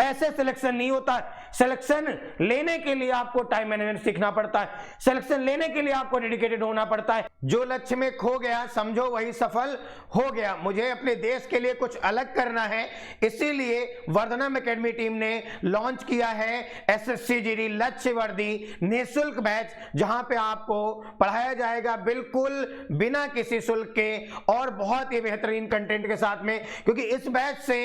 तो ऐसे सिलेक्शन नहीं होता। सिलेक्शन लेने के लिए आपको टाइम मैनेजमेंट सीखना पड़ता है, सिलेक्शन लेने के लिए आपको डेडिकेटेड होना पड़ता है। जो लक्ष्य में खो गया समझो वही सफल हो गया। मुझे अपने देश के लिए कुछ अलग करना है, इसीलिए वर्धनम एकेडमी टीम ने लॉन्च किया है एसएससी जीडी लक्ष्य वर्दी निःशुल्क बैच, जहां पे आपको पढ़ाया जाएगा बिल्कुल बिना किसी शुल्क के और बहुत ही बेहतरीन कंटेंट के साथ में, क्योंकि इस बैच से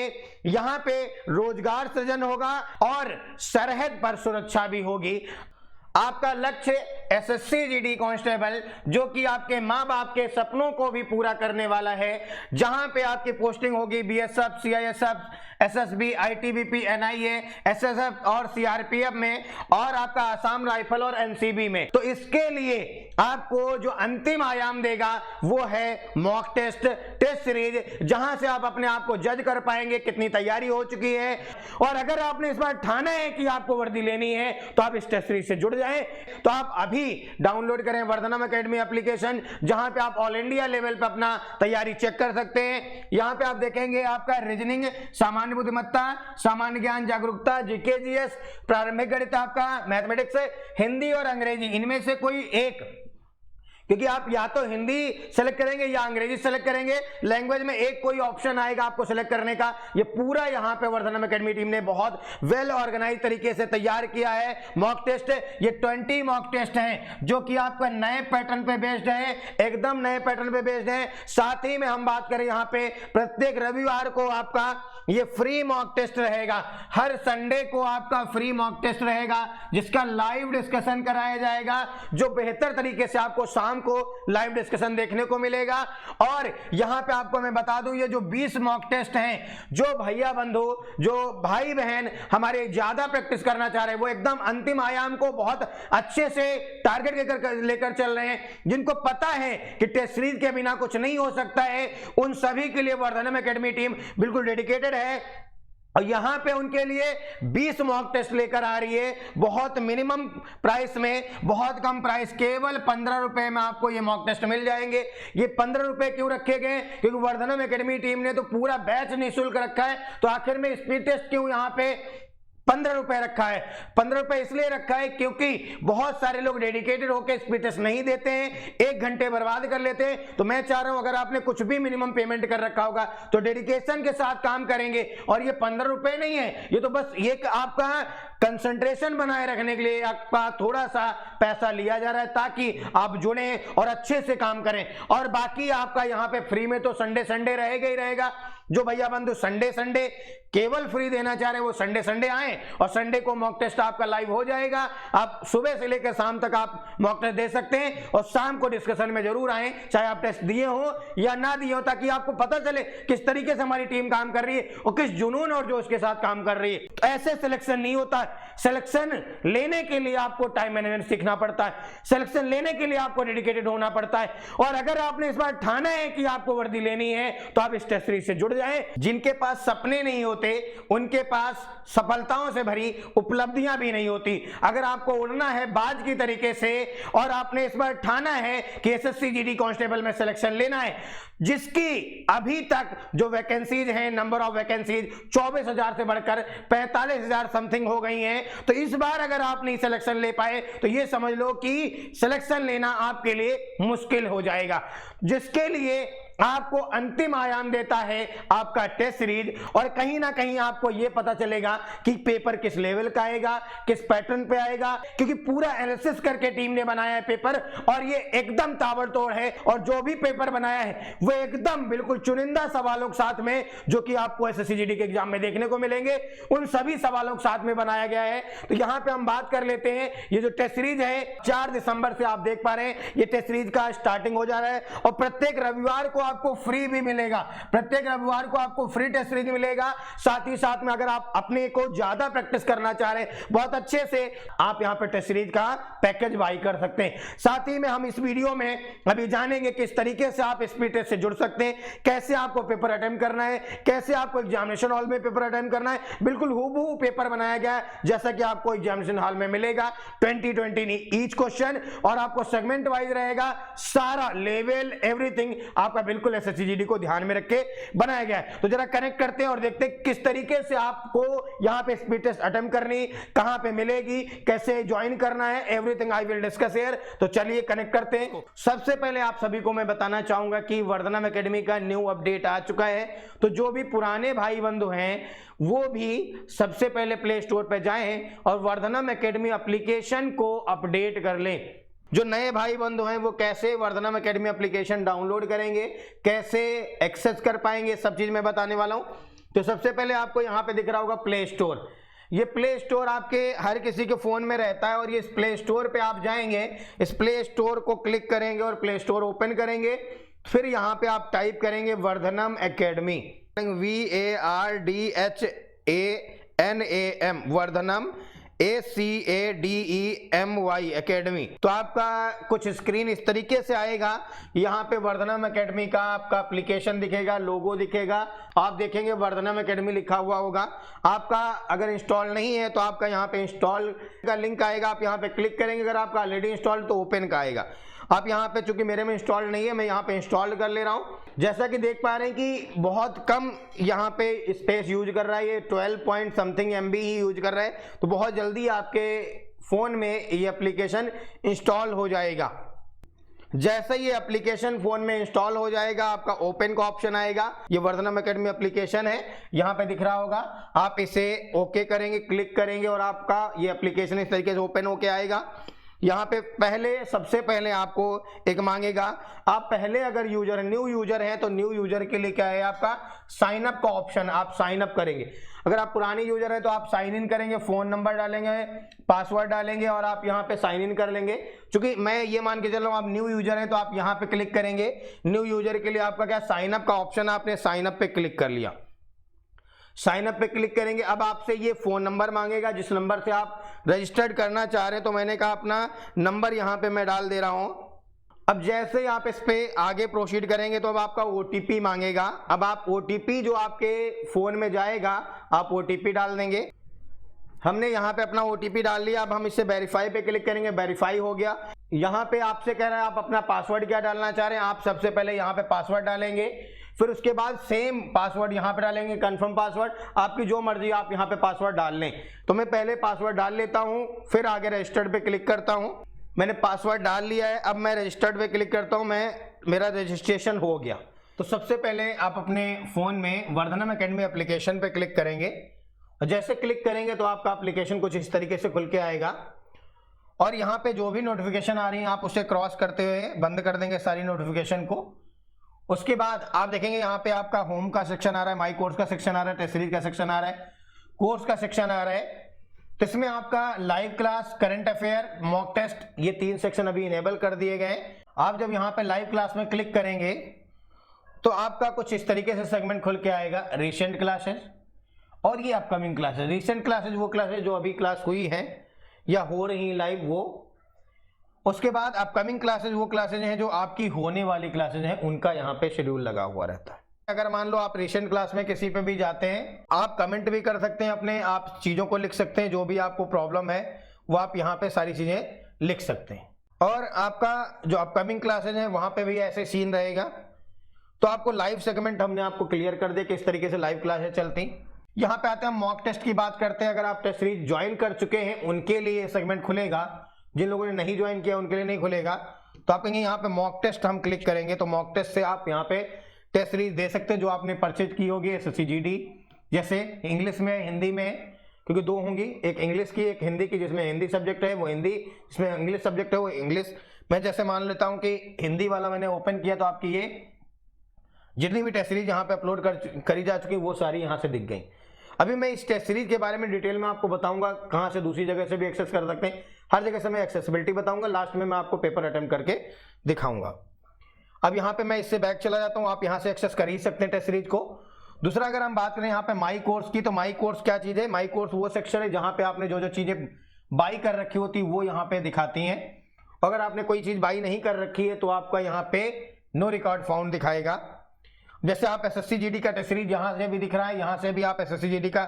यहां पे रोजगार सृजन होगा और सरहद पर सुरक्षा भी होगी। आपका लक्ष्य एसएससी जीडी कांस्टेबल, जो कि आपके मां बाप के सपनों को भी पूरा करने वाला है, जहां पे आपकी पोस्टिंग होगी BSF, CISF, SSB, ITBP, NIA, SSF और सीआरपीएफ में, और आपका आसाम राइफल और एनसीबी में। तो इसके लिए आपको जो अंतिम आयाम देगा वो है मॉक टेस्ट सीरीज, जहां से आप अपने आप को जज कर पाएंगे कितनी तैयारी हो चुकी है। और अगर आपने इस बार ठाना है कि आपको वर्दी लेनी है तो आप इस टेस्ट सीरीज से जुड़ जाएं। तो आप अभी डाउनलोड करें वर्धनम एकेडमी एप्लीकेशन, जहां पे आप ऑल इंडिया लेवल पे अपना तैयारी चेक कर सकते हैं। यहां पे आप देखेंगे आपका रीजनिंग, सामान्य बुद्धिमत्ता, सामान्य ज्ञान जागरूकता, जीके जीएस, प्रारंभिक गणित, आपका मैथमेटिक्स, हिंदी और अंग्रेजी, इनमें से कोई एक, क्योंकि आप या तो हिंदी सेलेक्ट करेंगे या अंग्रेजी सेलेक्ट करेंगे, लैंग्वेज में एक कोई ऑप्शन आएगा आपको सेलेक्ट करने का। ये पूरा यहाँ पे वर्धनम एकेडमी टीम ने बहुत वेल ऑर्गेनाइज तरीके से तैयार किया है। मॉक टेस्ट, ये 20 मॉक टेस्ट हैं जो कि आपका नए पैटर्न पे बेस्ड है, एकदम नए पैटर्न पे बेस्ड है। साथ ही में हम बात करें यहाँ पे प्रत्येक रविवार को आपका ये फ्री मॉक टेस्ट रहेगा, हर संडे को आपका फ्री मॉक टेस्ट रहेगा, जिसका लाइव डिस्कशन कराया जाएगा, जो बेहतर तरीके से आपको शाम को लाइव डिस्कशन देखने को मिलेगा। और यहां पे आपको मैं बता दूं, ये जो 20 मॉक टेस्ट हैं, जो भैया बंधु, जो भाई बहन हमारे ज्यादा प्रैक्टिस करना चाह रहे हैं, वो एकदम अंतिम आयाम को बहुत अच्छे से टारगेट लेकर चल रहे हैं, जिनको पता है कि टेस्ट सीरीज के बिना कुछ नहीं हो सकता है, उन सभी के लिए वर्धनम एकेडमी टीम बिल्कुल डेडिकेटेड है। और यहां पे उनके लिए 20 मॉक टेस्ट लेकर आ रही है, बहुत मिनिमम प्राइस में, बहुत कम प्राइस, केवल 15 रुपए में आपको ये मॉक टेस्ट मिल जाएंगे। ये 15 रुपए क्यों रखे गए? क्योंकि वर्धनम एकेडमी टीम ने तो पूरा बैच निःशुल्क रखा है, तो आखिर में स्पीड टेस्ट क्यों यहाँ पे 15 रुपए रखा है? 15 रुपए इसलिए रखा है क्योंकि बहुत सारे लोग डेडिकेटेड होकर स्पीड टेस्ट नहीं देते हैं, 1 घंटे बर्बाद कर लेते हैं। तो मैं चाह रहा हूं अगर आपने कुछ भी मिनिमम पेमेंट कर रखा होगा तो डेडिकेशन के साथ काम करेंगे। और ये 15 रुपए नहीं है, ये तो बस ये आपका कंसंट्रेशन बनाए रखने के लिए आपका थोड़ा सा पैसा लिया जा रहा है, ताकि आप जुड़े और अच्छे से काम करें। और बाकी आपका यहाँ पे फ्री में तो संडे रहेगा ही रहेगा। जो भैया बंधु संडे केवल फ्री देना चाह रहे हैं वो संडे आए, और संडे को मॉक टेस्ट आपका लाइव हो जाएगा। आप सुबह से लेकर शाम तक आप मॉक टेस्ट दे सकते हैं, और शाम को डिस्कशन में जरूर आए, चाहे आप टेस्ट दिए हो या ना दिए हो, ताकि आपको पता चले किस तरीके से हमारी टीम काम कर रही है और किस जुनून और जोश के साथ काम कर रही है। तो ऐसे सिलेक्शन नहीं होता। सिलेक्शन लेने के लिए आपको टाइम मैनेजमेंट सीखना पड़ता है, सिलेक्शन लेने के लिए आपको डेडिकेटेड होना पड़ता है। और अगर आपने इस बार ठाना है कि आपको वर्दी लेनी है तो आप इस टेस्ट सीरीज से जुड़ जाएं। जिनके पास सपने नहीं होते उनके पास सफलताओं से भरी उपलब्धियां भी नहीं होती। अगर आपको उड़ना है बाज की तरीके से और आपने इस बार ठाना है कि एसएससी जीडी कांस्टेबल में सिलेक्शन लेना है, जिसकी अभी तक जो वैकेंसीज हैं, नंबर ऑफ वैकेंसीज 24,000 से बढ़कर 45,000 समथिंग हो गई हैं, तो इस बार अगर आप नहीं सिलेक्शन ले पाए तो ये समझ लो कि सिलेक्शन लेना आपके लिए मुश्किल हो जाएगा। जिसके लिए आपको अंतिम आयाम देता है आपका टेस्ट सीरीज, और कहीं ना कहीं आपको यह पता चलेगा कि पेपर किस लेवल का आएगा, किस पैटर्न पे आएगा, क्योंकि पूरा एनालिसिस करके टीम ने बनाया है पेपर, और ये एकदम ताबड़तोड़ है। और जो भी पेपर बनाया है वो एकदम बिल्कुल चुनिंदा सवालों के साथ में, जो कि आपको एसएससी जीडी के एग्जाम में देखने को मिलेंगे, उन सभी सवालों के साथ में बनाया गया है। तो यहां पे हम बात कर लेते हैं, ये जो टेस्ट सीरीज है 4 दिसंबर से आप देख पा रहे हैं ये टेस्ट सीरीज का स्टार्टिंग हो जा रहा है, और प्रत्येक रविवार को आपको फ्री भी मिलेगा, प्रत्येक रविवार को आपको फ्री टेस्ट सीरीज मिलेगा। साथ ही साथ में अगर आप अपने को ज्यादा प्रैक्टिस करना चाह रहे हैं बहुत अच्छे से, आप यहां पे टेस्ट सीरीज का पैकेज बाई कर सकते हैं। साथ ही में हम इस वीडियो में अभी जानेंगे किस तरीके से आप स्पीड टेस्ट से जुड़ सकते हैं, कैसे आपको पेपर अटेम्प्ट करना है, कैसे आपको एग्जामिनेशन हॉल में पेपर अटेम्प्ट करना है। बिल्कुल हूबहू पेपर बनाया गया है जैसा कि आपको एग्जामिनेशन हॉल में मिलेगा, 20-20 ईच क्वेश्चन, और आपको सेगमेंट वाइज रहेगा, सारा लेवल एवरीथिंग आपका बिल्कुल एसएससी को ध्यान में रख के बनाया गया है। तो जरा कनेक्ट करते हैं और देखते हैं किस तरीके से आपको यहां पे स्पीड टेस्ट अटेम्प्ट करनी, कहां पे मिलेगी, कैसे ज्वाइन करना है, everything I will discuss here. तो चलिए कनेक्ट करते हैं। सबसे पहले आप सभी को मैं बताना चाहूंगा कि वर्धनम एकेडमी का न्यू अपडेट आ चुका है। तो जो भी पुराने भाई बंधु हैं वो भी सबसे पहले प्ले स्टोर पे जाएं और वर्धनम एकेडमी एप्लीकेशन को अपडेट कर लें। जो नए भाई बंधु हैं वो कैसे वर्धनम एकेडमी एप्लीकेशन डाउनलोड करेंगे, कैसे एक्सेस कर पाएंगे, सब चीज मैं बताने वाला हूं। तो सबसे पहले आपको यहां पे दिख रहा होगा प्ले स्टोर। ये प्ले स्टोर आपके हर किसी के फोन में रहता है और ये इस प्ले स्टोर पे आप जाएंगे, इस प्ले स्टोर को क्लिक करेंगे और प्ले स्टोर ओपन करेंगे। फिर यहां पे आप टाइप करेंगे वर्धनम एकेडमी, VARDHANAM, वर्धनम ACADEMY एकेडमी। तो आपका कुछ स्क्रीन इस तरीके से आएगा। यहाँ पे वर्धनम एकेडमी का आपका एप्लीकेशन दिखेगा, लोगो दिखेगा, आप देखेंगे वर्धनम एकेडमी लिखा हुआ होगा। आपका अगर इंस्टॉल नहीं है तो आपका यहाँ पे इंस्टॉल का लिंक आएगा, आप यहाँ पे क्लिक करेंगे। अगर आपका ऑलरेडी इंस्टॉल तो ओपन का आएगा। आप यहाँ पे, चूंकि मेरे में इंस्टॉल नहीं है, मैं यहाँ पे इंस्टॉल कर ले रहा हूँ। जैसा कि देख पा रहे हैं कि बहुत कम यहाँ पे स्पेस यूज कर रहा है, ये 12 पॉइंट समथिंग MB ही यूज कर रहा है। तो बहुत जल्दी आपके फोन में ये एप्लीकेशन इंस्टॉल हो जाएगा। जैसे ये एप्लीकेशन फोन में इंस्टॉल हो जाएगा, आपका ओपन का ऑप्शन आएगा। ये वर्धनम एकेडमी एप्लीकेशन है, यहाँ पे दिख रहा होगा। आप इसे ओके करेंगे, क्लिक करेंगे और आपका ये एप्लीकेशन इस तरीके से ओपन होके आएगा। यहाँ पे सबसे पहले आपको एक मांगेगा, आप पहले अगर न्यू यूजर हैं तो न्यू यूजर के लिए क्या है आपका साइन अप का ऑप्शन, आप साइन अप करेंगे। अगर आप पुराने यूजर हैं तो आप साइन इन करेंगे, फोन नंबर डालेंगे, पासवर्ड डालेंगे और आप यहाँ पे साइन इन कर लेंगे। क्योंकि मैं ये मान के चल रहा हूँ आप न्यू यूजर हैं तो आप यहाँ पे क्लिक करेंगे। न्यू यूजर के लिए आपका क्या साइन अप का ऑप्शन, आपने साइन अप पे क्लिक कर लिया। साइन अप पे क्लिक करेंगे। अब आपसे ये फोन नंबर मांगेगा जिस नंबर से आप रजिस्टर्ड करना चाह रहे हैं। तो मैंने कहा अपना नंबर यहाँ पे मैं डाल दे रहा हूँ। अब जैसे ही आप इस पे आगे प्रोसीड करेंगे तो अब आपका OTP मांगेगा। अब आप OTP जो आपके फोन में जाएगा आप OTP डाल देंगे। हमने यहाँ पे अपना OTP डाल लिया। अब हम इससे वेरीफाई पे क्लिक करेंगे, वेरीफाई हो गया। यहाँ पे आपसे कह रहा है आप अपना पासवर्ड क्या डालना चाह रहे हैं। आप सबसे पहले यहाँ पे पासवर्ड डालेंगे, फिर उसके बाद सेम पासवर्ड यहाँ पे डालेंगे, कंफर्म पासवर्ड। आपकी जो मर्जी आप यहाँ पे पासवर्ड डाल लें। तो मैं पहले पासवर्ड डाल लेता हूँ, फिर आगे रजिस्टर्ड पे क्लिक करता हूँ। मैंने पासवर्ड डाल लिया है, अब मैं रजिस्टर्ड पे क्लिक करता हूँ। मेरा रजिस्ट्रेशन हो गया। तो सबसे पहले आप अपने फोन में वर्धनम एकेडमी एप्लीकेशन पे क्लिक करेंगे और जैसे क्लिक करेंगे तो आपका एप्लीकेशन कुछ इस तरीके से खुल के आएगा। और यहाँ पे जो भी नोटिफिकेशन आ रही है आप उसे क्रॉस करते हुए बंद कर देंगे सारी नोटिफिकेशन को। उसके बाद आप देखेंगे यहाँ पे आपका होम का सेक्शन आ रहा है, माई कोर्स का सेक्शन आ रहा है, टेस्ट सीरीज का सेक्शन आ रहा है, कोर्स का सेक्शन आ रहा है। तो इसमें आपका live class, current affair, mock test, ये 3 सेक्शन अभी इनेबल कर दिए गए। आप जब यहाँ पे लाइव क्लास में क्लिक करेंगे तो आपका कुछ इस तरीके से सेगमेंट खुल के आएगा, रिसेंट क्लासेस और ये अपकमिंग क्लासेस। रिसेंट क्लासेस वो क्लासेस जो अभी क्लास हुई है या हो रही लाइव वो। उसके बाद अपकमिंग क्लासेस वो क्लासेज हैं जो आपकी होने वाली क्लासेज हैं, उनका यहाँ पे शेड्यूल लगा हुआ रहता है। अगर मान लो आप रिसेंट क्लास में किसी पे भी जाते हैं, आप कमेंट भी कर सकते हैं अपने, आप चीज़ों को लिख सकते हैं, जो भी आपको प्रॉब्लम है वो आप यहाँ पे सारी चीज़ें लिख सकते हैं। और आपका जो अपकमिंग क्लासेज हैं वहाँ पे भी ऐसे सीन रहेगा। तो आपको लाइव सेगमेंट हमने आपको क्लियर कर दिया किस तरीके से लाइव क्लासेज चलती। यहाँ पे आते हैं मॉक टेस्ट की बात करते हैं। अगर आप टेस्ट सीरीज ज्वाइन कर चुके हैं उनके लिए सेगमेंट खुलेगा, जिन लोगों ने नहीं ज्वाइन किया उनके लिए नहीं खुलेगा। तो आप कहेंगे यहाँ पे मॉक टेस्ट हम क्लिक करेंगे तो मॉक टेस्ट से आप यहाँ पे टेस्ट सीरीज दे सकते हैं जो आपने परचेज की होगी SSCGD, जैसे इंग्लिश में, हिंदी में, क्योंकि 2 होंगी, एक इंग्लिश की एक हिंदी की। जिसमें हिंदी सब्जेक्ट है वो हिंदी, जिसमें इंग्लिश सब्जेक्ट है वो इंग्लिश। मैं जैसे मान लेता हूँ कि हिंदी वाला मैंने ओपन किया तो आपकी ये जितनी भी टेस्ट सीरीज यहाँ पे अपलोड करी जा चुकी वो सारी यहाँ से दिख गई। अभी मैं इस टेस्ट सीरीज के बारे में डिटेल में आपको बताऊंगा, कहाँ से दूसरी जगह से भी एक्सेस कर सकते हैं। हर जगह से मैं एक्सेसिबिलिटी बताऊंगा, लास्ट में मैं आपको पेपर अटेम्प्ट करके दिखाऊंगा। अब यहाँ पे मैं इससे बैक चला जाता हूँ, आप यहाँ से एक्सेस कर ही सकते हैं टेस्ट सीरीज को। दूसरा अगर हम बात करें यहाँ पे माई कोर्स की, तो माई कोर्स क्या चीज़ है? माई कोर्स वो सेक्शन है जहाँ पे आपने जो जो चीज़ें बाई कर रखी होती वो यहाँ पे दिखाती हैं। अगर आपने कोई चीज़ बाई नहीं कर रखी है तो आपका यहाँ पे नो रिकॉर्ड फाउंड दिखाएगा। जैसे आप SSCGD का टेस्ट सीरीज यहाँ से भी दिख रहा है, यहाँ से भी आप SSCGD का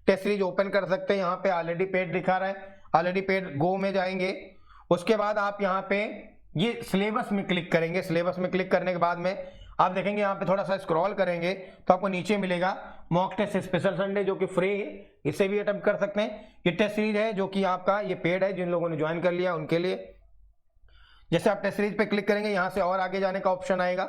टेस्ट सीरीज ओपन कर सकते हैं। यहाँ पे ऑलरेडी पेड दिखा रहा है, ऑलरेडी पेड गो में जाएंगे। उसके बाद आप यहाँ पे ये सिलेबस में क्लिक करेंगे। सिलेबस में क्लिक करने के बाद में आप देखेंगे यहाँ पे थोड़ा सा स्क्रॉल करेंगे तो आपको नीचे मिलेगा मॉक टेस्ट स्पेशल संडे, जो कि फ्री है, इससे भी अटेम्प्ट कर सकते हैं। ये टेस्ट सीरीज है जो कि आपका ये पेड है, जिन लोगों ने ज्वाइन कर लिया उनके लिए। जैसे आप टेस्ट सीरीज पे क्लिक करेंगे यहाँ से और आगे जाने का ऑप्शन आएगा।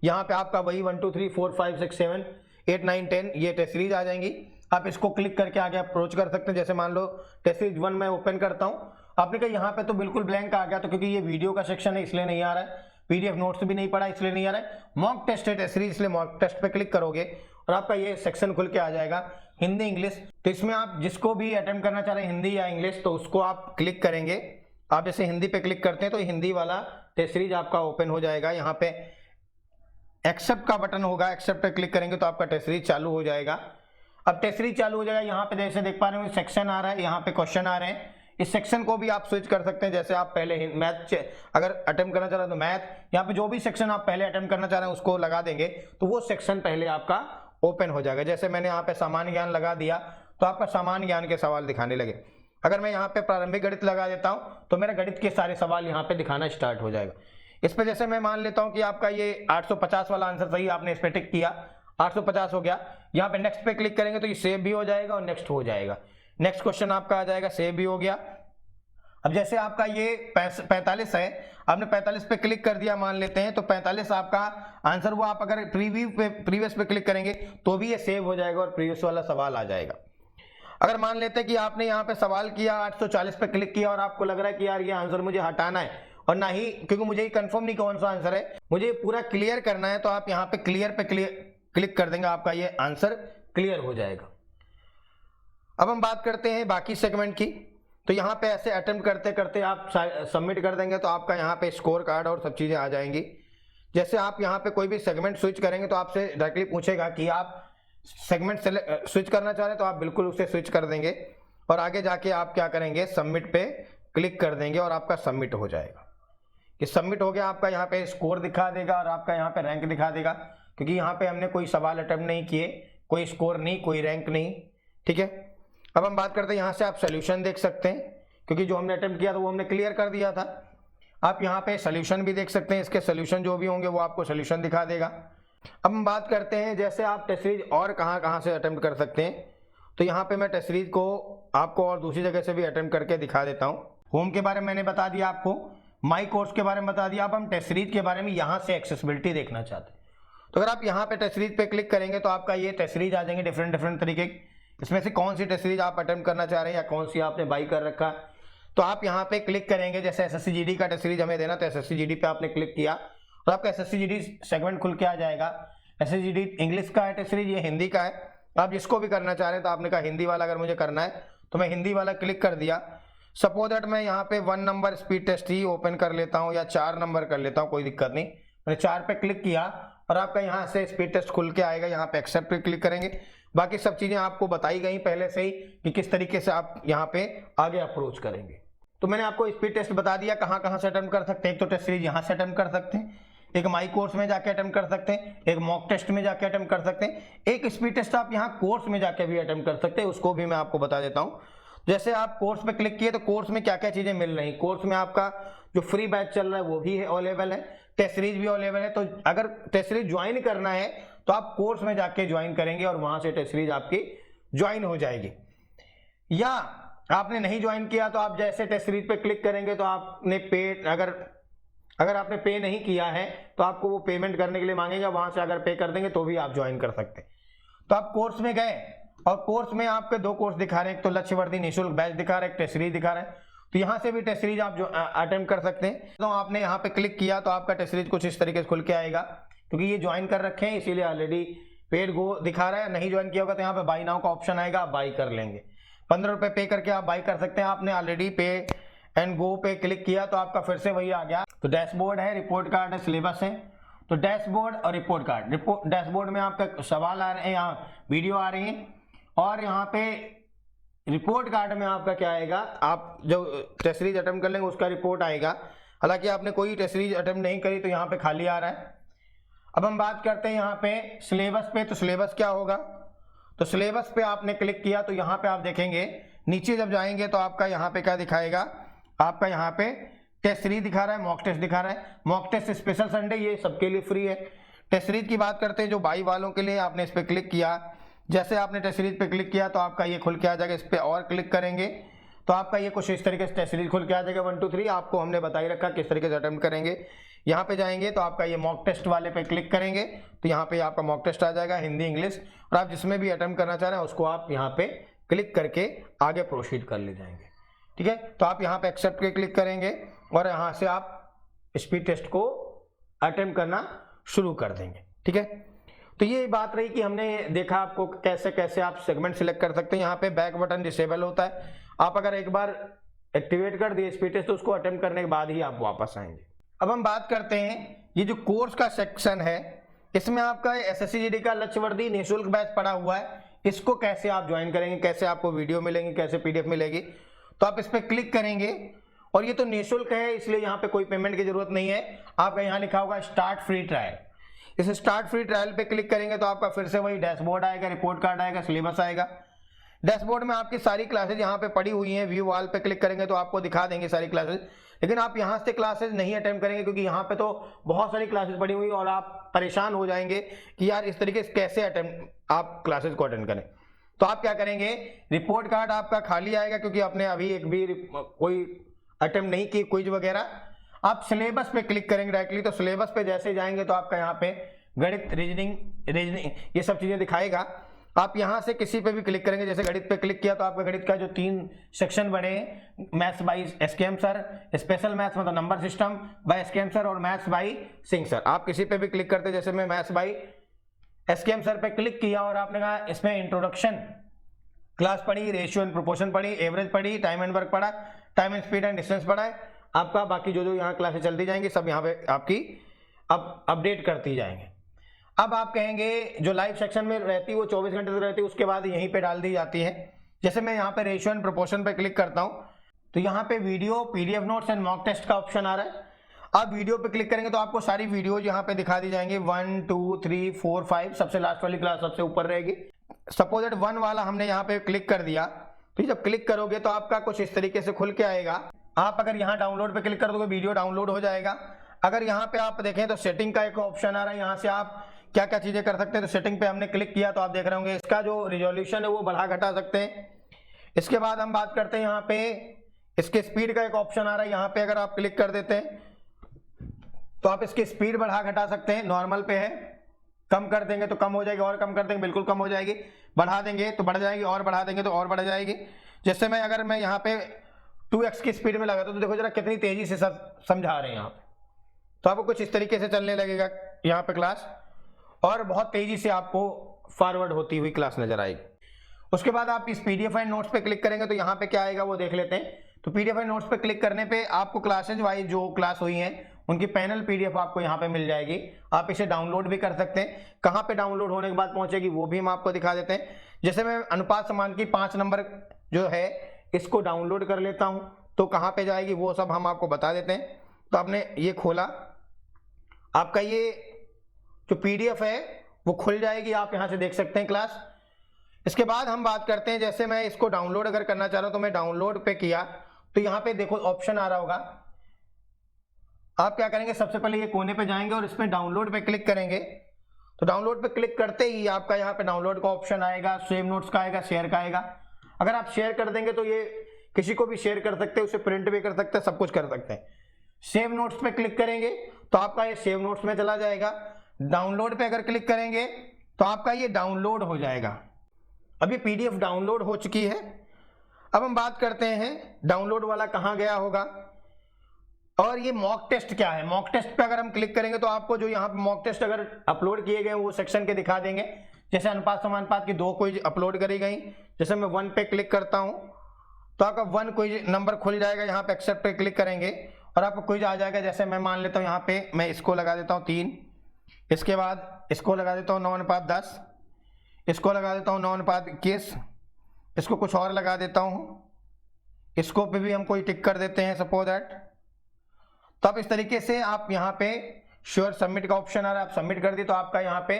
यहाँ पे आपका वही 1 2 3 4 5 6 7 8 9 10 ये टेस्ट सीरीज आ जाएंगी। आप इसको क्लिक करके आगे अप्रोच कर सकते हैं। जैसे मान लो टेस्ट सीरीज 1 मैं ओपन करता हूँ, आपने कहा यहाँ पे तो बिल्कुल ब्लैंक आ गया, तो क्योंकि ये वीडियो का सेक्शन है इसलिए नहीं आ रहा है, पीडीएफ नोट्स भी नहीं पढ़ा इसलिए नहीं आ रहा है। मॉक टेस्ट है टेस्ट सीरीज, इसलिए मॉक टेस्ट पे क्लिक करोगे और आपका ये सेक्शन खुल के आ जाएगा हिंदी इंग्लिश। तो इसमें आप जिसको भी अटेम्प्ट करना चाह रहे हैं हिंदी या इंग्लिश, तो उसको आप क्लिक करेंगे। आप जैसे हिंदी पे क्लिक करते हैं तो हिंदी वाला टेस्ट सीरीज आपका ओपन हो जाएगा। यहाँ पे एक्सेप्ट का बटन होगा, एक्सेप्ट पे क्लिक करेंगे तो आपका टेस्ट सीरीज चालू हो जाएगा। अब टेस्ट सीरीज चालू हो जाएगा। यहाँ पे जैसे देख पा रहे हो सेक्शन आ रहा है, यहाँ पे क्वेश्चन आ रहे हैं। इस सेक्शन को भी आप स्विच कर सकते हैं। जैसे आप पहले मैथ अगर अटेम्प्ट करना चाह रहे हैं तो मैथ, यहाँ पे जो भी सेक्शन आप पहले अटेम्प्ट करना चाह रहे हैं उसको लगा देंगे तो वो सेक्शन पहले आपका ओपन हो जाएगा। जैसे मैंने यहाँ पे सामान्य ज्ञान लगा दिया तो आपका सामान्य ज्ञान के सवाल दिखाने लगे। अगर मैं यहाँ पे प्रारंभिक गणित लगा देता हूँ तो मेरा गणित के सारे सवाल यहाँ पे दिखाना स्टार्ट हो जाएगा। इस पे जैसे मैं मान लेता हूँ कि आपका ये 850 वाला आंसर सही, आपने इस पे टिक किया, 850 हो गया। यहाँ पे नेक्स्ट पे क्लिक करेंगे तो ये सेव भी हो जाएगा और नेक्स्ट हो जाएगा। नेक्स्ट क्वेश्चन आपका आ जाएगा, सेव भी हो गया। अब जैसे आपका ये 45 है, आपने 45 पे क्लिक कर दिया मान लेते हैं, तो 45 आपका आंसर वो आप अगर प्रीवियस पे क्लिक करेंगे तो भी ये सेव हो जाएगा और प्रीवियस वाला सवाल आ जाएगा। अगर मान लेते हैं कि आपने यहाँ पे सवाल किया 840 पे क्लिक किया और आपको लग रहा है कि यार ये आंसर मुझे हटाना है और ना ही, क्योंकि मुझे ये कंफर्म नहीं कौन सा आंसर है, मुझे पूरा क्लियर करना है, तो आप यहाँ पे क्लियर पे क्लिक कर देंगे, आपका ये आंसर क्लियर हो जाएगा। अब हम बात करते हैं बाकी सेगमेंट की। तो यहाँ पे ऐसे अटेम्प्ट करते करते आप सबमिट कर देंगे तो आपका यहाँ पे स्कोर कार्ड और सब चीज़ें आ जाएंगी। जैसे आप यहाँ पे कोई भी सेगमेंट स्विच करेंगे तो आपसे डायरेक्टली पूछेगा कि आप सेगमेंट स्विच करना चाह रहे हैं, तो आप बिल्कुल उसे स्विच कर देंगे और आगे जाके आप क्या करेंगे, सबमिट पे क्लिक कर देंगे और आपका सबमिट हो जाएगा। कि सबमिट हो गया, आपका यहाँ पे स्कोर दिखा देगा और आपका यहाँ पे रैंक दिखा देगा, क्योंकि यहाँ पे हमने कोई सवाल अटेम्प्ट नहीं किए, कोई स्कोर नहीं, कोई रैंक नहीं। ठीक है, अब हम बात करते हैं यहाँ से आप सोल्यूशन देख सकते हैं, क्योंकि जो हमने अटेम्प्ट किया था वो हमने क्लियर कर दिया था। आप यहाँ पे सोल्यूशन भी देख सकते हैं, इसके सोल्यूशन जो भी होंगे वो आपको सोल्यूशन दिखा देगा। अब हम बात करते हैं जैसे आप टेस्ट सीरीज और कहाँ से अटेम्प्ट कर सकते हैं। तो यहाँ पे मैं टेस्ट सीरीज को आपको और दूसरी जगह से भी अटेम्प्ट करके दिखा देता हूँ। होम के बारे में मैंने बता दिया, आपको माई कोर्स के बारे में बता दिया। अब हम टेस्ट सीरीज के बारे में यहाँ से एक्सेसिबिलिटी देखना चाहते हैं। तो अगर आप यहाँ पे टेस्ट सीरीज पे क्लिक करेंगे तो आपका ये टेस्ट सीरीज आ जाएंगे डिफरेंट तरीके। इसमें से कौन सी टेस्ट सीरीज आप अटेम्प्ट करना चाह रहे हैं या कौन सी आपने बाई कर रखा, तो आप यहाँ पे क्लिक करेंगे। जैसे एसएससी जीडी का टेस्ट सीरीज हमें देना, तो एसएससी जीडी पे आपने क्लिक किया तो आपका एसएससी जीडी सेगमेंट खुल के आ जाएगा। एसएससी जीडी इंग्लिश का है टेस्ट सीरीज, ये हिंदी का है। आप जिसको भी करना चाह रहे हैं, तो आपने कहा हिंदी वाला अगर मुझे करना है तो मैं हिंदी वाला क्लिक कर दिया। सपोज दैट मैं यहाँ पे 1 नंबर स्पीड टेस्ट ही ओपन कर लेता हूँ या 4 नंबर कर लेता हूँ, कोई दिक्कत नहीं। मैंने 4 पे क्लिक किया और आपका यहाँ से स्पीड टेस्ट खुल के आएगा। यहाँ पे एक्सेप्ट पे क्लिक करेंगे। बाकी सब चीजें आपको बताई गई पहले से ही कि किस तरीके से आप यहाँ पे आगे अप्रोच करेंगे। तो मैंने आपको स्पीड टेस्ट बता दिया कहाँ से अटेम्प्ट कर सकते हैं। एक तो टेस्ट सीरीज यहाँ से अटेम्प्ट कर सकते हैं, एक माई कोर्स में जाके अटेम्प्ट कर सकते हैं, एक मॉक टेस्ट में जाके अटेम्प्ट कर सकते हैं, एक स्पीड टेस्ट आप यहाँ कोर्स में जाके भी अटेम्प्ट कर सकते हैं। उसको भी मैं आपको बता देता हूँ। जैसे आप कोर्स पे क्लिक किए तो कोर्स में क्या क्या चीजें मिल रही। कोर्स में आपका जो फ्री बैच चल रहा है वो भी है अवेलेबल है, टेस्ट सीरीज भी अवेलेबल है। तो अगर टेस्ट सीरीज ज्वाइन करना है तो आप कोर्स में जाके ज्वाइन करेंगे और वहां से टेस्ट सीरीज आपकी ज्वाइन हो जाएगी। या आपने नहीं ज्वाइन किया तो आप जैसे टेस्ट सीरीज पे क्लिक करेंगे तो आपने पे, अगर आपने पे नहीं किया है तो आपको वो पेमेंट करने के लिए मांगेगा, वहां से अगर पे कर देंगे तो भी आप ज्वाइन कर सकते हैं। तो आप कोर्स में गए और कोर्स में आपके 2 कोर्स दिखा रहे हैं, एक तो लक्ष्यवर्धी निःशुल्क बैच दिखा रहा है, एक टेस्ट सीरीज दिखा रहा है। तो यहाँ से भी टेस्ट सीरीज आप जो अटेम्प्ट कर सकते हैं। तो आपने यहाँ पे क्लिक किया तो आपका टेस्ट सीरीज कुछ इस तरीके से खुल के आएगा, क्योंकि ये ज्वाइन कर रखे हैं इसीलिए ऑलरेडी पेड गो दिखा रहा है। नहीं ज्वाइन किया होगा तो यहाँ पे बाई नाउ का ऑप्शन आएगा, आप बाई कर लेंगे। 15 रुपए पे करके आप बाई कर सकते हैं। आपने ऑलरेडी पे एंड गो पे क्लिक किया तो आपका फिर से वही आ गया। तो डैशबोर्ड है, रिपोर्ट कार्ड है, सिलेबस है। तो डैशबोर्ड और रिपोर्ट कार्ड, डैशबोर्ड में आपका सवाल आ रहे हैं, यहाँ वीडियो आ रही है, और यहाँ पे रिपोर्ट कार्ड में आपका क्या आएगा, आप जो टेस्ट सीरीज अटेम्प्ट कर लेंगे उसका रिपोर्ट आएगा। हालांकि आपने कोई टेस्ट सीरीज अटेम्प्ट नहीं करी तो यहाँ पे खाली आ रहा है। अब हम बात करते हैं यहाँ पे सिलेबस पे। तो सिलेबस क्या होगा, तो सिलेबस पे आपने क्लिक किया तो यहाँ पे आप देखेंगे नीचे जब जाएंगे तो आपका यहाँ पे क्या दिखाएगा, आपका यहाँ पे टेस्ट सीरीज दिखा रहा है, मॉक टेस्ट दिखा रहा है। मॉक टेस्ट स्पेशल संडे ये सबके लिए फ्री है। टेस्ट सीरीज की बात करते हैं जो बाई वालों के लिए, आपने इस पर क्लिक किया, जैसे आपने टेस्ट सीरीज पे क्लिक किया तो आपका ये खुल के आ जाएगा। इस पर और क्लिक करेंगे तो आपका ये कुछ इस तरीके से टेस्ट सीरीज खुल के आ जाएगा 1 2 3। आपको हमने बता ही रखा किस तरीके से अटेम्प्ट करेंगे। यहाँ पे जाएंगे तो आपका ये मॉक टेस्ट वाले पे क्लिक करेंगे तो यहाँ पे आपका मॉक टेस्ट आ जाएगा, हिंदी इंग्लिश, और आप जिसमें भी अटेम्प्ट करना चाह रहे हैं उसको आप यहाँ पे क्लिक करके आगे प्रोसीड कर ले जाएंगे। ठीक है, तो आप यहाँ पे एक्सेप्ट के क्लिक करेंगे और यहाँ से आप स्पीड टेस्ट को अटेम्प्ट करना शुरू कर देंगे। ठीक है, तो ये बात रही कि हमने देखा आपको कैसे कैसे आप सेगमेंट सिलेक्ट कर सकते हैं। यहाँ पे बैक बटन डिसेबल होता है, आप अगर एक बार एक्टिवेट कर दिए स्पीड टेस्ट तो उसको अटेम्प्ट करने के बाद ही आप वापस आएंगे। अब हम बात करते हैं ये जो कोर्स का सेक्शन है, इसमें आपका SSC का लक्ष्यवर्धी निःशुल्क बैच पड़ा हुआ है। इसको कैसे आप ज्वाइन करेंगे, कैसे आपको वीडियो मिलेंगे, कैसे PDF मिलेगी, तो आप इस पर क्लिक करेंगे और ये तो निःशुल्क है इसलिए यहाँ पे कोई पेमेंट की जरूरत नहीं है। आपका यहाँ लिखा होगा स्टार्ट फ्री ट्रायल, इस स्टार्ट फ्री ट्रायल पे क्लिक करेंगे तो आपका फिर से वही डैशबोर्ड आएगा, रिपोर्ट कार्ड आएगा, सिलेबस आएगा। डैशबोर्ड में आपकी सारी क्लासेज यहाँ पे पड़ी हुई हैं, व्यू ऑल पे क्लिक करेंगे तो आपको दिखा देंगे सारी क्लासेज, लेकिन आप यहाँ से क्लासेज नहीं अटेम्प्ट करेंगे क्योंकि यहाँ पे तो बहुत सारी क्लासेज पड़ी हुई और आप परेशान हो जाएंगे कि यार इस तरीके से कैसे अटेम्प्ट आप क्लासेज को अटेंड करें। तो आप क्या करेंगे, रिपोर्ट कार्ड आपका खाली आएगा क्योंकि आपने अभी एक भी कोई अटेम्प्ट नहीं की क्विज वगैरह। आप सिलेबस पे क्लिक करेंगे डायरेक्टली, तो सिलेबस पे जैसे जाएंगे तो आपका यहाँ पे गणित, रीजनिंग ये सब चीजें दिखाएगा। आप यहाँ से किसी पे भी क्लिक करेंगे, जैसे गणित पे क्लिक किया तो आपका गणित का जो 3 सेक्शन बने, maths by SKM sir, special maths मतलब number system by SKM sir और मैथ्स बाय सिंह सर, आप किसी पे भी क्लिक करते, जैसे मैं मैथ्स बाय SKM सर पे क्लिक किया और आपने कहा इसमें इंट्रोडक्शन क्लास पढ़ी, रेशियो एंड प्रोपोर्शन पढ़ी, एवरेज पढ़ी, टाइम एंड वर्क पढ़ा, time and speed and distance पढ़ा है आपका। बाकी जो यहाँ क्लासेस चलती जाएंगी सब यहाँ पे आपकी अब अपडेट करती जाएंगे। अब आप कहेंगे जो लाइव सेक्शन में रहती है वो 24 घंटे तक रहती है, उसके बाद यहीं पे डाल दी जाती है। जैसे मैं यहाँ पे रेशियो एंड प्रोपोर्शन पे क्लिक करता हूँ तो यहाँ पे video, PDF notes and mock test का ऑप्शन आ रहा है। आप वीडियो पे क्लिक करेंगे तो आपको सारी वीडियोज यहाँ पे दिखा दी जाएंगे, 1 2 3 4 5, सबसे लास्ट वाली क्लास सबसे ऊपर रहेगी। सपोज दैट 1 वाला हमने यहाँ पे क्लिक कर दिया, तो जब क्लिक करोगे तो आपका कुछ इस तरीके से खुल के आएगा। आप अगर यहाँ डाउनलोड पे क्लिक कर दोगे वीडियो डाउनलोड हो जाएगा। अगर यहाँ पे आप देखें तो सेटिंग का एक ऑप्शन आ रहा है, यहाँ से आप क्या क्या चीजें कर सकते हैं। तो सेटिंग पे हमने क्लिक किया तो आप देख रहे होंगे इसका जो रिजोल्यूशन है वो बढ़ा घटा सकते हैं। इसके बाद हम बात करते हैं यहाँ पे इसके स्पीड का एक ऑप्शन आ रहा है, यहाँ पे अगर आप क्लिक कर देते हैं तो आप इसकी स्पीड बढ़ा घटा सकते हैं। नॉर्मल पे है, कम कर देंगे तो कम हो जाएगी, और कम कर देंगे बिल्कुल कम हो जाएगी, बढ़ा देंगे तो बढ़ जाएगी, और बढ़ा देंगे तो और बढ़ जाएगी। जैसे मैं अगर मैं यहाँ पे 2x की स्पीड में लगाता तो देखो जरा कितनी तेजी से सब समझा रहे हैं यहाँ पे, तो आपको कुछ इस तरीके से चलने लगेगा यहाँ पे क्लास, और बहुत तेजी से आपको फॉरवर्ड होती हुई क्लास नजर आएगी। उसके बाद आप इस PDF एंड नोट्स पे क्लिक करेंगे तो यहाँ पे क्या आएगा वो देख लेते हैं। तो PDF एंड नोट्स पे क्लिक करने पे आपको क्लासेज वाइज जो क्लास हुई हैं उनकी पैनल PDF आपको यहाँ पे मिल जाएगी। आप इसे डाउनलोड भी कर सकते हैं, कहाँ पे डाउनलोड होने के बाद पहुंचेगी वो भी हम आपको दिखा देते हैं। जैसे मैं अनुपात समान की 5 नंबर जो है इसको डाउनलोड कर लेता हूं तो कहाँ पे जाएगी वो सब हम आपको बता देते हैं। तो आपने ये खोला, आपका ये जो PDF है वो खुल जाएगी, आप यहाँ से देख सकते हैं क्लास। इसके बाद हम बात करते हैं, जैसे मैं इसको डाउनलोड अगर करना चाह रहा हूं तो मैं डाउनलोड पे किया तो यहाँ पे देखो ऑप्शन आ रहा होगा। आप क्या करेंगे, सबसे पहले ये कोने पे जाएंगे और इसमें डाउनलोड पे क्लिक करेंगे। तो डाउनलोड पे क्लिक करते ही आपका यहाँ पे डाउनलोड का ऑप्शन आएगा, सेव नोट्स का आएगा, शेयर का आएगा। अगर आप शेयर कर देंगे तो ये किसी को भी शेयर कर सकते हैं, उसे प्रिंट भी कर सकते हैं, सब कुछ कर सकते हैं। सेव नोट्स पे क्लिक करेंगे तो आपका ये सेव नोट्स में चला जाएगा। डाउनलोड पे अगर क्लिक करेंगे तो आपका ये डाउनलोड हो जाएगा। अब ये PDF डाउनलोड हो चुकी है। अब हम बात करते हैं डाउनलोड वाला कहाँ गया होगा, और ये मॉक टेस्ट क्या है। मॉक टेस्ट पे अगर हम क्लिक करेंगे तो आपको जो यहाँ पे मॉक टेस्ट अगर अपलोड किए गए वो सेक्शन के दिखा देंगे। जैसे अनुपात समानुपात की 2 क्विज अपलोड करी गई, जैसे मैं 1 पे क्लिक करता हूँ तो आपका 1 क्विज नंबर खुल जाएगा। यहाँ पे एक्सेप्ट पे क्लिक करेंगे और आपको क्विज आ जाएगा। जैसे मैं मान लेता हूँ यहाँ पे मैं इसको लगा देता हूँ 3, इसके बाद इसको लगा देता हूँ 9:10, इसको लगा देता हूँ 9:21, इसको कुछ और लगा देता हूँ, इसको पे भी हम कोई टिक कर देते हैं सपोज दैट। तो अब इस तरीके से आप यहाँ पे श्योर सबमिट का ऑप्शन आ रहा है, आप सबमिट कर दी तो आपका यहाँ पे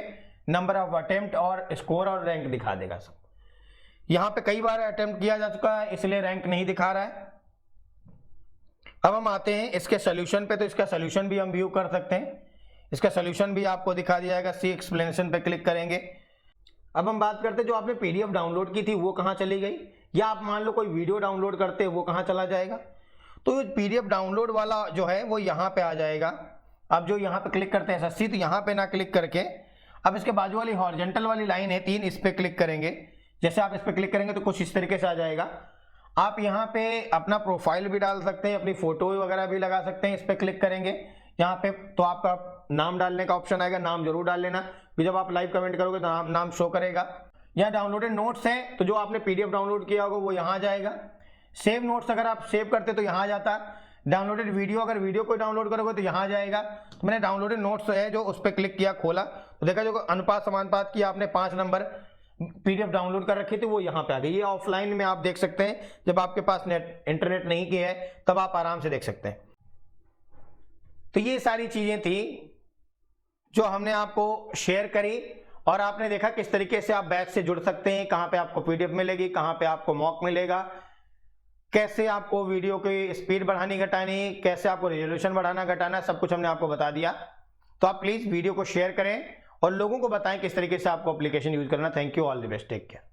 नंबर ऑफ अटेम्प्ट और स्कोर और रैंक दिखा देगा सब। यहाँ पे कई बार अटेम्प्ट किया जा चुका है इसलिए रैंक नहीं दिखा रहा है। अब हम आते हैं इसके सोल्यूशन पे, तो इसका सोल्यूशन भी हम व्यू कर सकते हैं। इसका सोल्यूशन भी आपको दिखा दिया जाएगा। सी एक्सप्लेनेशन पे क्लिक करेंगे। अब हम बात करते हैं जो आपने पीडीएफ डाउनलोड की थी वो कहाँ चली गई, या आप मान लो कोई वीडियो डाउनलोड करते हैं वो कहाँ चला जाएगा। तो पीडीएफ डाउनलोड वाला जो है वो यहाँ पे आ जाएगा। अब जो यहाँ पे क्लिक करते हैं SSC, तो यहाँ पे ना क्लिक करके अब इसके बाजू वाली हॉरिजॉन्टल वाली लाइन है 3, इस पे क्लिक करेंगे। जैसे आप इस पे क्लिक करेंगे तो कुछ इस तरीके से आ जाएगा। आप यहाँ पे अपना प्रोफाइल भी डाल सकते हैं, अपनी फोटो वगैरह भी लगा सकते हैं। इस पे क्लिक करेंगे यहाँ पे तो आपका नाम डालने का ऑप्शन आएगा, नाम जरूर डाल लेना, फिर जब आप लाइव कमेंट करोगे तो नाम शो करेगा। यहाँ डाउनलोडेड नोट्स हैं, तो जो आपने पीडीएफ डाउनलोड किया होगा वो यहाँ आ जाएगा। सेव नोट्स अगर आप सेव करते तो यहाँ आ जाता है। डाउनलोडेड वीडियो, अगर वीडियो को डाउनलोड करोगे तो यहाँ आ जाएगा। तो मैंने डाउनलोडेड नोट्स है जो उस पर क्लिक किया, खोला तो देखा जो अनुपात समानुपात की आपने 5 नंबर पीडीएफ डाउनलोड कर रखी थी वो यहाँ पे आ गई। ये ऑफलाइन में आप देख सकते हैं, जब आपके पास इंटरनेट नहीं किया है तब आप आराम से देख सकते हैं। तो ये सारी चीजें थी जो हमने आपको शेयर करी, और आपने देखा किस तरीके से आप बैच से जुड़ सकते हैं, कहाँ पे आपको पीडीएफ मिलेगी, कहाँ पे आपको मॉक मिलेगा, कैसे आपको वीडियो की स्पीड बढ़ानी घटानी, कैसे आपको रेजोल्यूशन बढ़ाना घटाना, सब कुछ हमने आपको बता दिया। तो आप प्लीज वीडियो को शेयर करें और लोगों को बताएं किस तरीके से आपको एप्लीकेशन यूज करना। Thank you, all the best, take care.